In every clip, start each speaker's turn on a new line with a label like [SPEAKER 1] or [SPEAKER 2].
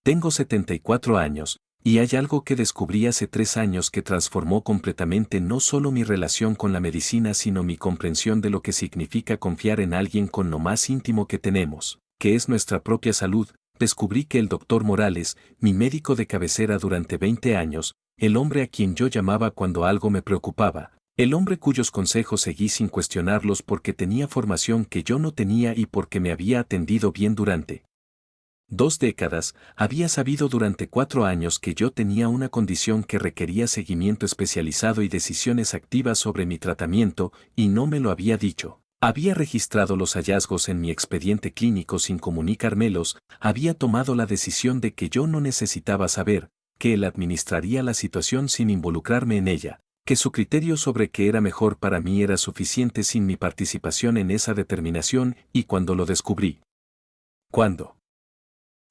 [SPEAKER 1] Tengo 74 años, y hay algo que descubrí hace 3 años que transformó completamente no solo mi relación con la medicina sino mi comprensión de lo que significa confiar en alguien con lo más íntimo que tenemos, que es nuestra propia salud. Descubrí que el doctor Morales, mi médico de cabecera durante 20 años, el hombre a quien yo llamaba cuando algo me preocupaba, el hombre cuyos consejos seguí sin cuestionarlos porque tenía formación que yo no tenía y porque me había atendido bien durante 2 décadas, había sabido durante 4 años que yo tenía una condición que requería seguimiento especializado y decisiones activas sobre mi tratamiento, y no me lo había dicho. Había registrado los hallazgos en mi expediente clínico sin comunicármelos, había tomado la decisión de que yo no necesitaba saber, que él administraría la situación sin involucrarme en ella, que su criterio sobre qué era mejor para mí era suficiente sin mi participación en esa determinación, y cuando lo descubrí. ¿Cuándo?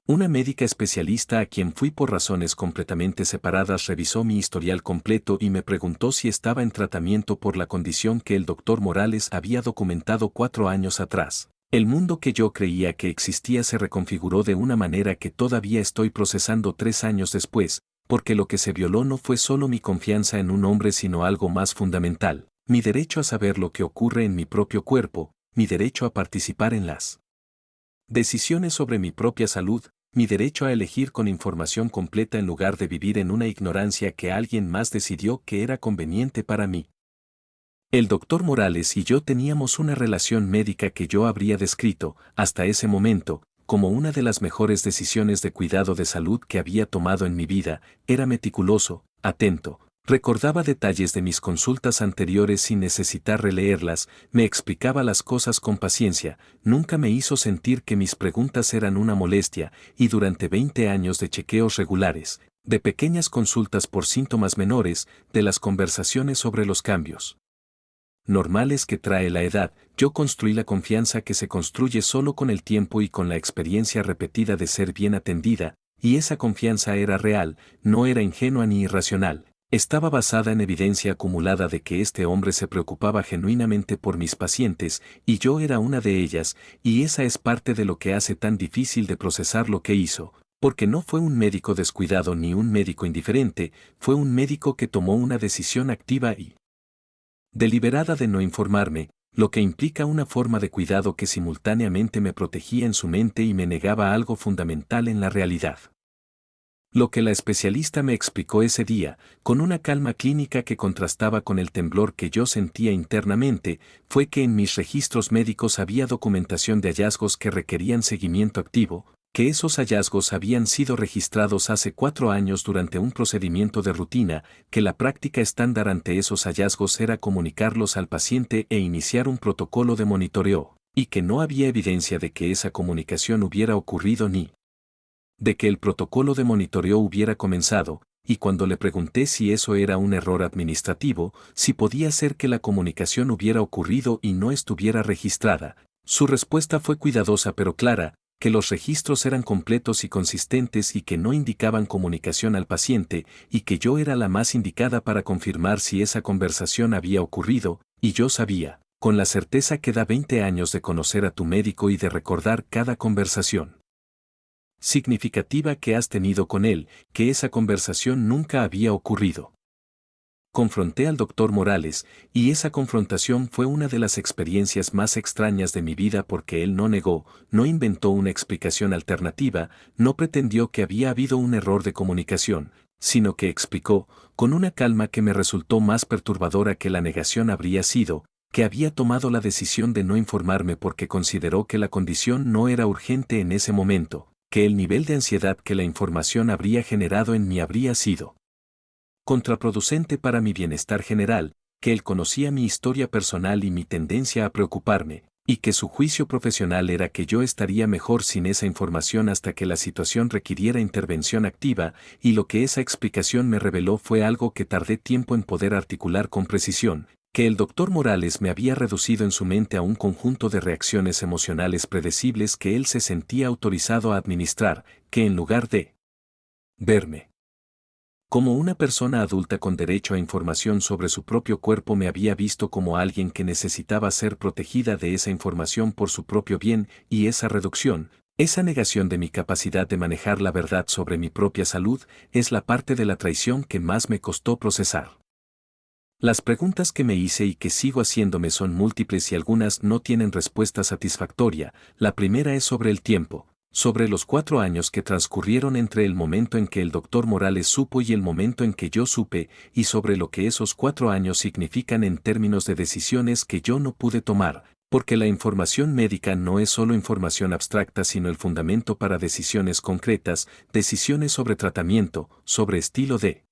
[SPEAKER 1] Una médica especialista a quien fui por razones completamente separadas revisó mi historial completo y me preguntó si estaba en tratamiento por la condición que el doctor Morales había documentado 4 años atrás. El mundo que yo creía que existía se reconfiguró de una manera que todavía estoy procesando 3 años después, porque lo que se violó no fue solo mi confianza en un hombre sino algo más fundamental, mi derecho a saber lo que ocurre en mi propio cuerpo, mi derecho a participar en las decisiones sobre mi propia salud, mi derecho a elegir con información completa en lugar de vivir en una ignorancia que alguien más decidió que era conveniente para mí. El doctor Morales y yo teníamos una relación médica que yo habría descrito, hasta ese momento, como una de las mejores decisiones de cuidado de salud que había tomado en mi vida. Era meticuloso, atento, recordaba detalles de mis consultas anteriores sin necesitar releerlas, me explicaba las cosas con paciencia, nunca me hizo sentir que mis preguntas eran una molestia, y durante 20 años de chequeos regulares, de pequeñas consultas por síntomas menores, de las conversaciones sobre los cambios normales que trae la edad, yo construí la confianza que se construye solo con el tiempo y con la experiencia repetida de ser bien atendida, y esa confianza era real, no era ingenua ni irracional. Estaba basada en evidencia acumulada de que este hombre se preocupaba genuinamente por mis pacientes, y yo era una de ellas, y esa es parte de lo que hace tan difícil de procesar lo que hizo, porque no fue un médico descuidado ni un médico indiferente, fue un médico que tomó una decisión activa y deliberada de no informarme, lo que implica una forma de cuidado que simultáneamente me protegía en su mente y me negaba algo fundamental en la realidad. Lo que la especialista me explicó ese día, con una calma clínica que contrastaba con el temblor que yo sentía internamente, fue que en mis registros médicos había documentación de hallazgos que requerían seguimiento activo, que esos hallazgos habían sido registrados hace 4 años durante un procedimiento de rutina, que la práctica estándar ante esos hallazgos era comunicarlos al paciente e iniciar un protocolo de monitoreo, y que no había evidencia de que esa comunicación hubiera ocurrido ni de que el protocolo de monitoreo hubiera comenzado, y cuando le pregunté si eso era un error administrativo, si podía ser que la comunicación hubiera ocurrido y no estuviera registrada, su respuesta fue cuidadosa pero clara, que los registros eran completos y consistentes y que no indicaban comunicación al paciente, y que yo era la más indicada para confirmar si esa conversación había ocurrido, y yo sabía, con la certeza que da 20 años de conocer a tu médico y de recordar cada conversación significativa que has tenido con él, que esa conversación nunca había ocurrido. Confronté al doctor Morales, y esa confrontación fue una de las experiencias más extrañas de mi vida porque él no negó, no inventó una explicación alternativa, no pretendió que había habido un error de comunicación, sino que explicó, con una calma que me resultó más perturbadora que la negación habría sido, que había tomado la decisión de no informarme porque consideró que la condición no era urgente en ese momento, que el nivel de ansiedad que la información habría generado en mí habría sido contraproducente para mi bienestar general, que él conocía mi historia personal y mi tendencia a preocuparme, y que su juicio profesional era que yo estaría mejor sin esa información hasta que la situación requiriera intervención activa, y lo que esa explicación me reveló fue algo que tardé tiempo en poder articular con precisión, que el doctor Morales me había reducido en su mente a un conjunto de reacciones emocionales predecibles que él se sentía autorizado a administrar, que en lugar de verme como una persona adulta con derecho a información sobre su propio cuerpo me había visto como alguien que necesitaba ser protegida de esa información por su propio bien, y esa reducción, Esa negación de mi capacidad de manejar la verdad sobre mi propia salud es la parte de la traición que más me costó procesar. Las preguntas que me hice y que sigo haciéndome son múltiples y algunas no tienen respuesta satisfactoria. La primera es sobre el tiempo, sobre los 4 años que transcurrieron entre el momento en que el doctor Morales supo y el momento en que yo supe, y sobre lo que esos 4 años significan en términos de decisiones que yo no pude tomar, porque la información médica no es solo información abstracta sino el fundamento para decisiones concretas, decisiones sobre tratamiento, sobre estilo de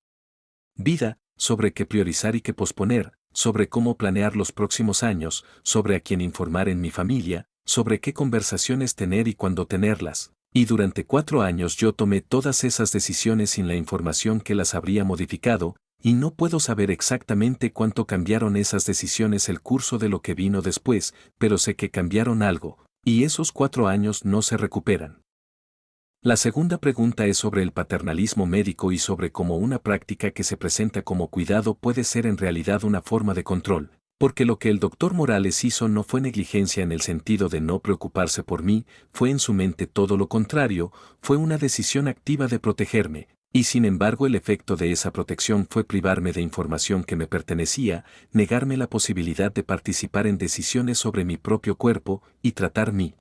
[SPEAKER 1] vida, sobre qué priorizar y qué posponer, sobre cómo planear los próximos años, sobre a quién informar en mi familia, sobre qué conversaciones tener y cuándo tenerlas. Y durante 4 años yo tomé todas esas decisiones sin la información que las habría modificado, y no puedo saber exactamente cuánto cambiaron esas decisiones el curso de lo que vino después, pero sé que cambiaron algo, y esos 4 años no se recuperan. La segunda pregunta es sobre el paternalismo médico y sobre cómo una práctica que se presenta como cuidado puede ser en realidad una forma de control, porque lo que el doctor Morales hizo no fue negligencia en el sentido de no preocuparse por mí, fue en su mente todo lo contrario, fue una decisión activa de protegerme, y sin embargo el efecto de esa protección fue privarme de información que me pertenecía, negarme la posibilidad de participar en decisiones sobre mi propio cuerpo y tratar mi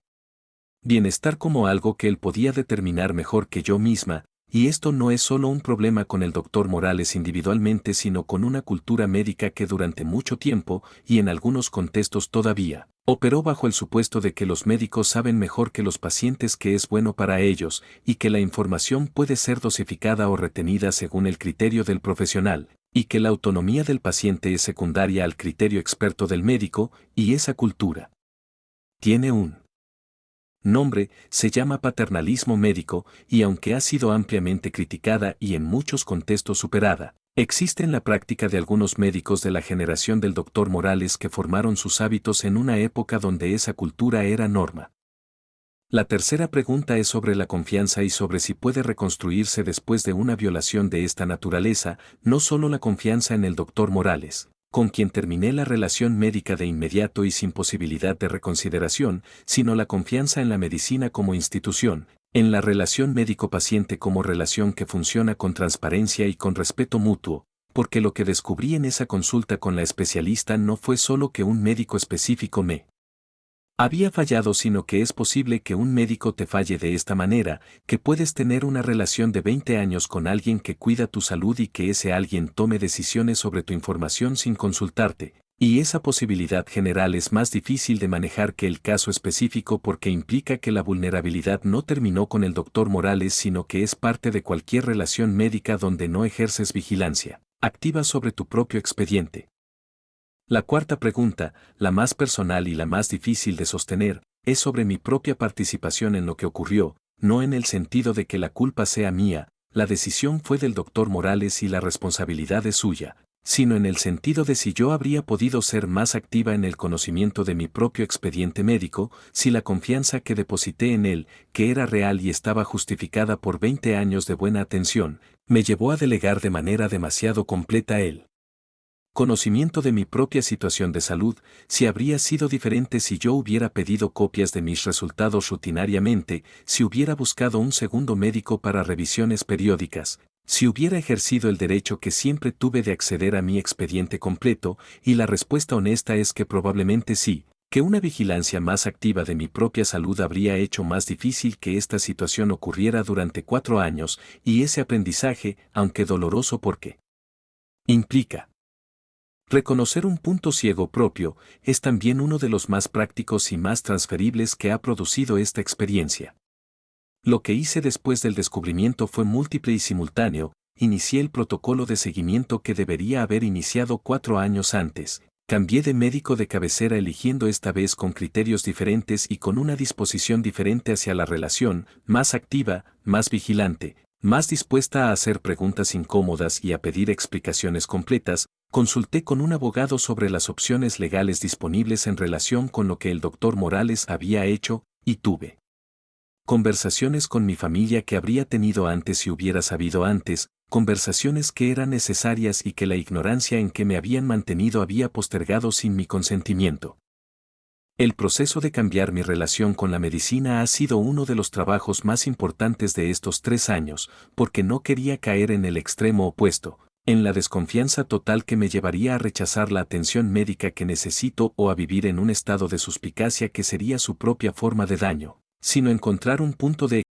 [SPEAKER 1] bienestar como algo que él podía determinar mejor que yo misma, y esto no es solo un problema con el doctor Morales individualmente sino con una cultura médica que durante mucho tiempo, y en algunos contextos todavía, operó bajo el supuesto de que los médicos saben mejor que los pacientes qué es bueno para ellos, y que la información puede ser dosificada o retenida según el criterio del profesional, y que la autonomía del paciente es secundaria al criterio experto del médico, y esa cultura tiene un nombre, se llama paternalismo médico, y aunque ha sido ampliamente criticada y en muchos contextos superada, existe en la práctica de algunos médicos de la generación del doctor Morales que formaron sus hábitos en una época donde esa cultura era norma. La tercera pregunta es sobre la confianza y sobre si puede reconstruirse después de una violación de esta naturaleza, no solo la confianza en el doctor Morales, con quien terminé la relación médica de inmediato y sin posibilidad de reconsideración, sino la confianza en la medicina como institución, en la relación médico-paciente como relación que funciona con transparencia y con respeto mutuo, porque lo que descubrí en esa consulta con la especialista no fue solo que un médico específico me había fallado, sino que es posible que un médico te falle de esta manera, que puedes tener una relación de 20 años con alguien que cuida tu salud y que ese alguien tome decisiones sobre tu información sin consultarte, y esa posibilidad general es más difícil de manejar que el caso específico porque implica que la vulnerabilidad no terminó con el doctor Morales sino que es parte de cualquier relación médica donde no ejerces vigilancia activa sobre tu propio expediente. La cuarta pregunta, la más personal y la más difícil de sostener, es sobre mi propia participación en lo que ocurrió, no en el sentido de que la culpa sea mía, la decisión fue del doctor Morales y la responsabilidad es suya, sino en el sentido de si yo habría podido ser más activa en el conocimiento de mi propio expediente médico, si la confianza que deposité en él, que era real y estaba justificada por 20 años de buena atención, me llevó a delegar de manera demasiado completa él. Conocimiento de mi propia situación de salud, si habría sido diferente si yo hubiera pedido copias de mis resultados rutinariamente, si hubiera buscado un segundo médico para revisiones periódicas, si hubiera ejercido el derecho que siempre tuve de acceder a mi expediente completo, y la respuesta honesta es que probablemente sí, que una vigilancia más activa de mi propia salud habría hecho más difícil que esta situación ocurriera durante 4 años, y ese aprendizaje, aunque doloroso porque implica reconocer un punto ciego propio, es también uno de los más prácticos y más transferibles que ha producido esta experiencia. Lo que hice después del descubrimiento fue múltiple y simultáneo, inicié el protocolo de seguimiento que debería haber iniciado 4 años antes, cambié de médico de cabecera eligiendo esta vez con criterios diferentes y con una disposición diferente hacia la relación, más activa, más vigilante, más dispuesta a hacer preguntas incómodas y a pedir explicaciones completas, consulté con un abogado sobre las opciones legales disponibles en relación con lo que el doctor Morales había hecho, y tuve conversaciones con mi familia que habría tenido antes si hubiera sabido antes, conversaciones que eran necesarias y que la ignorancia en que me habían mantenido había postergado sin mi consentimiento. El proceso de cambiar mi relación con la medicina ha sido uno de los trabajos más importantes de estos 3 años, porque no quería caer en el extremo opuesto, en la desconfianza total que me llevaría a rechazar la atención médica que necesito o a vivir en un estado de suspicacia que sería su propia forma de daño, sino encontrar un punto de